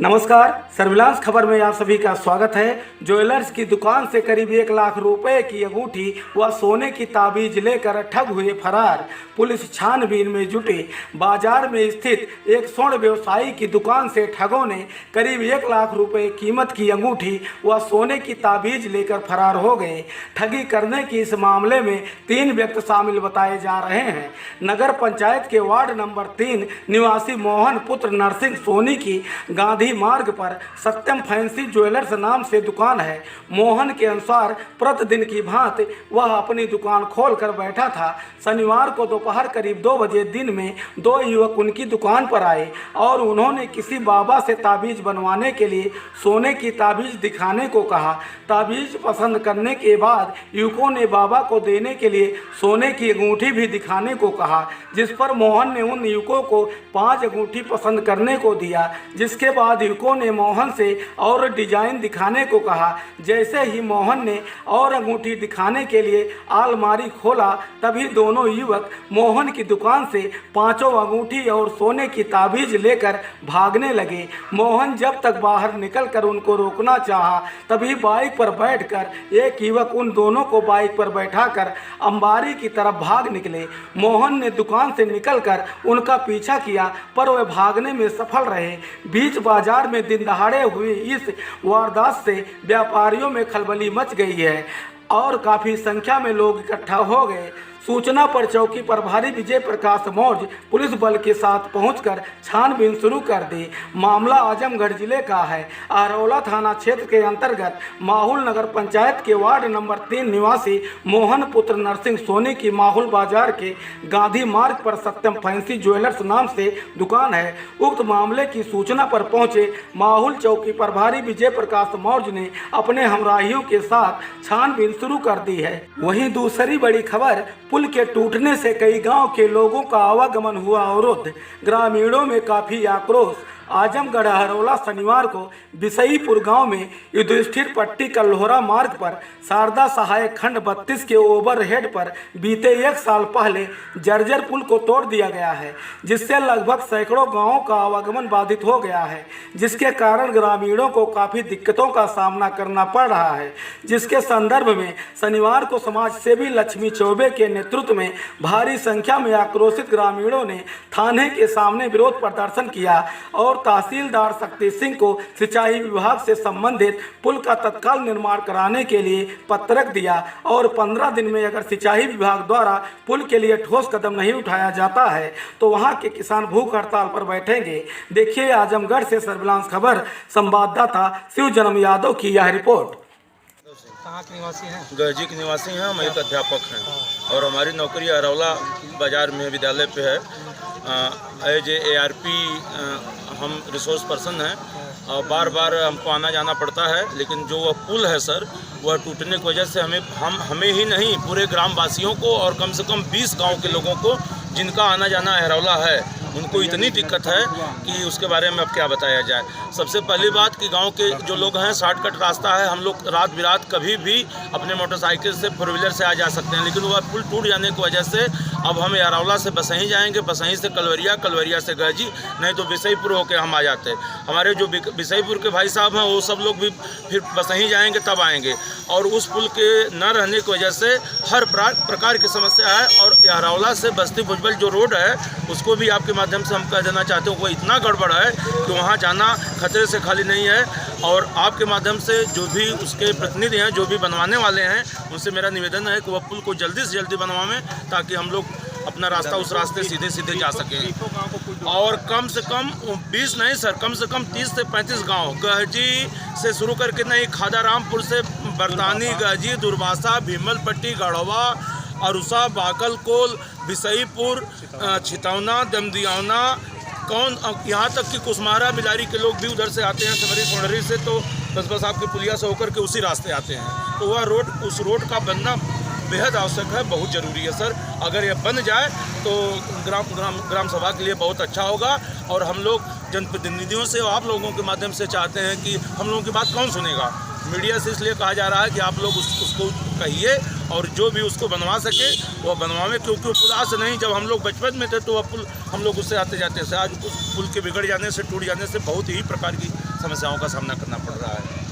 नमस्कार, सर्विलांस खबर में आप सभी का स्वागत है। ज्वेलर्स की दुकान से करीब 1 लाख रुपए की अंगूठी व सोने की ताबीज लेकर ठग हुए फरार। पुलिस छानबीन में जुटी। बाजार में स्थित एक स्वर्ण व्यवसायी की दुकान से ठगों ने करीब 1 लाख रुपए कीमत की अंगूठी व सोने की ताबीज लेकर फरार हो गए। ठगी करने की इस मामले में 3 व्यक्ति शामिल बताए जा रहे हैं। नगर पंचायत के वार्ड नंबर 3 निवासी मोहन पुत्र नरसिंह सोनी की गांधी मार्ग पर सत्यम फैंसी ज्वेलर्स नाम से दुकान है। मोहन के अनुसार प्रतिदिन की भांति वह अपनी दुकान खोलकर बैठा था। शनिवार को दोपहर करीब 2 बजे दिन में 2 युवक उनकी दुकान पर आए और उन्होंने किसी बाबा से ताबीज बनवाने के लिए सोने की ताबीज दिखाने को कहा। ताबीज पसंद करने के बाद युवकों ने बाबा को देने के लिए सोने की अंगूठी भी दिखाने को कहा, जिस पर मोहन ने उन युवकों को 5 अंगूठी पसंद करने को दिया। जिसके बाद युवकों ने मोहन से और डिजाइन दिखाने को कहा। जैसे ही मोहन ने और अंगूठी दिखाने के लिए अलमारी खोला, तभी दोनों युवक मोहन की दुकान से 5 अंगूठी और सोने की ताबीज लेकर भागने लगे। मोहन जब तक बाहर निकलकर उनको रोकना चाहा, तभी बाइक पर बैठकर एक युवक उन दोनों को बाइक पर बैठाकर अंबारी की तरफ भाग निकले। मोहन ने दुकान से निकलकर उनका पीछा किया, पर वे भागने में सफल रहे। बीच बाजार में दिन दहाड़े हुई इस वारदात से व्यापारियों में खलबली मच गई है और काफ़ी संख्या में लोग इकट्ठा हो गए। सूचना पर चौकी प्रभारी विजय प्रकाश मौर्य पुलिस बल के साथ पहुंचकर छानबीन शुरू कर दी। मामला आजमगढ़ जिले का है। अरौला थाना क्षेत्र के अंतर्गत माहुल नगर पंचायत के वार्ड नंबर 3 निवासी मोहन पुत्र नरसिंह सोनी की माहुल बाजार के गांधी मार्ग पर सत्यम फैंसी ज्वेलर्स नाम से दुकान है। उक्त मामले की सूचना पर पहुंचे माहुल चौकी प्रभारी विजय प्रकाश मौर्य ने अपने हमराहियों के साथ छानबीन शुरू कर दी है। वहीं दूसरी बड़ी खबर, पुल के टूटने से कई गांव के लोगों का आवागमन हुआ अवरुद्ध। ग्रामीणों में काफी आक्रोश। आजमगढ़ अरौला शनिवार को बिसईपुर गांव में युधिष्ठिर पट्टी कल्होरा मार्ग पर शारदा सहायक खंड 32 के ओवरहेड पर बीते 1 साल पहले जर्जर पुल को तोड़ दिया गया है, जिससे लगभग सैकड़ों गांवों का आवागमन बाधित हो गया है, जिसके कारण ग्रामीणों को काफ़ी दिक्कतों का सामना करना पड़ रहा है। जिसके संदर्भ में शनिवार को समाज सेवी लक्ष्मी चौबे के नेतृत्व में भारी संख्या में आक्रोशित ग्रामीणों ने थाने के सामने विरोध प्रदर्शन किया और तहसीलदार शक्ति सिंह को सिंचाई विभाग से संबंधित पुल का तत्काल निर्माण कराने के लिए पत्रक दिया और 15 दिन में अगर सिंचाई विभाग द्वारा पुल के लिए ठोस कदम नहीं उठाया जाता है तो वहां के किसान भूख हड़ताल पर बैठेंगे। देखिए आजमगढ़ से सर्विलांस खबर संवाददाता शिव जन्म यादव की यह रिपोर्ट। कहाँ के निवासी हैं? गंजी के निवासी हैं। हम एक अध्यापक हैं और हमारी नौकरी अरौला बाजार में विद्यालय पे है। एज ARP हम रिसोर्स पर्सन हैं और बार बार हमको आना जाना पड़ता है, लेकिन जो वह पुल है सर, वह टूटने की वजह से हमें ही नहीं पूरे ग्रामवासियों को और कम से कम 20 गांव के लोगों को जिनका आना जाना अरौला है, उनको इतनी दिक्कत है कि उसके बारे में अब क्या बताया जाए। सबसे पहली बात कि गांव के जो लोग हैं, शॉर्टकट रास्ता है, हम लोग रात बिरात कभी भी अपने मोटरसाइकिल से 4 व्हीलर से आ जा सकते हैं, लेकिन वह पुल टूट जाने की वजह से अब हम अरौला से बसही जाएंगे, बसही से कलवरिया, कलवरिया से गंजी, नहीं तो बिसईपुर होकर हम आ जाते हैं। हमारे जो बिसईपुर के भाई साहब हैं वो सब लोग भी फिर बसही जाएंगे तब आएंगे और उस पुल के न रहने की वजह से हर प्रकार की समस्या है। और अरौला से बस्ती भुजबल जो रोड है उसको भी आपके माध्यम से हम कह देना चाहते हैं वो इतना गड़बड़ है कि वहाँ जाना खतरे से खाली नहीं है। और आपके माध्यम से जो भी उसके प्रतिनिधि हैं, जो भी बनवाने वाले हैं, उनसे मेरा निवेदन है कि वह पुल को जल्दी से जल्दी बनवाएं ताकि हम लोग अपना रास्ता उस रास्ते सीधे सीधे जा सकें। और कम से कम 20 नहीं सर, कम से कम 30 से 35 गांव, गहजी से शुरू करके नहीं, खादारामपुर से बरतानी, गहजी, दुर्वासा, भीमलपट्टी, गढ़वा, अरुसा, बाकलकोल, बिसईपुर, छितौना, दमदियावना, यहाँ तक कि कुसमारा बिलारी के लोग भी उधर से आते हैं, समरी सोनरी से, तो बस आपके पुलिया से होकर के उसी रास्ते आते हैं। तो वह रोड, उस रोड का बनना बेहद आवश्यक है, बहुत ज़रूरी है सर। अगर यह बन जाए तो ग्राम सभा के लिए बहुत अच्छा होगा और हम लोग जनप्रतिनिधियों से और आप लोगों के माध्यम से चाहते हैं कि हम लोगों की बात कौन सुनेगा, मीडिया से इसलिए कहा जा रहा है कि आप लोग उसको कहिए और जो भी उसको बनवा सके वो बनवावे, क्योंकि वो पुल आज से नहीं, जब हम लोग बचपन में थे तो वह पुल हम लोग उससे आते जाते थे। आज उस पुल के बिगड़ जाने से, टूट जाने से बहुत ही प्रकार की समस्याओं का सामना करना पड़ रहा है।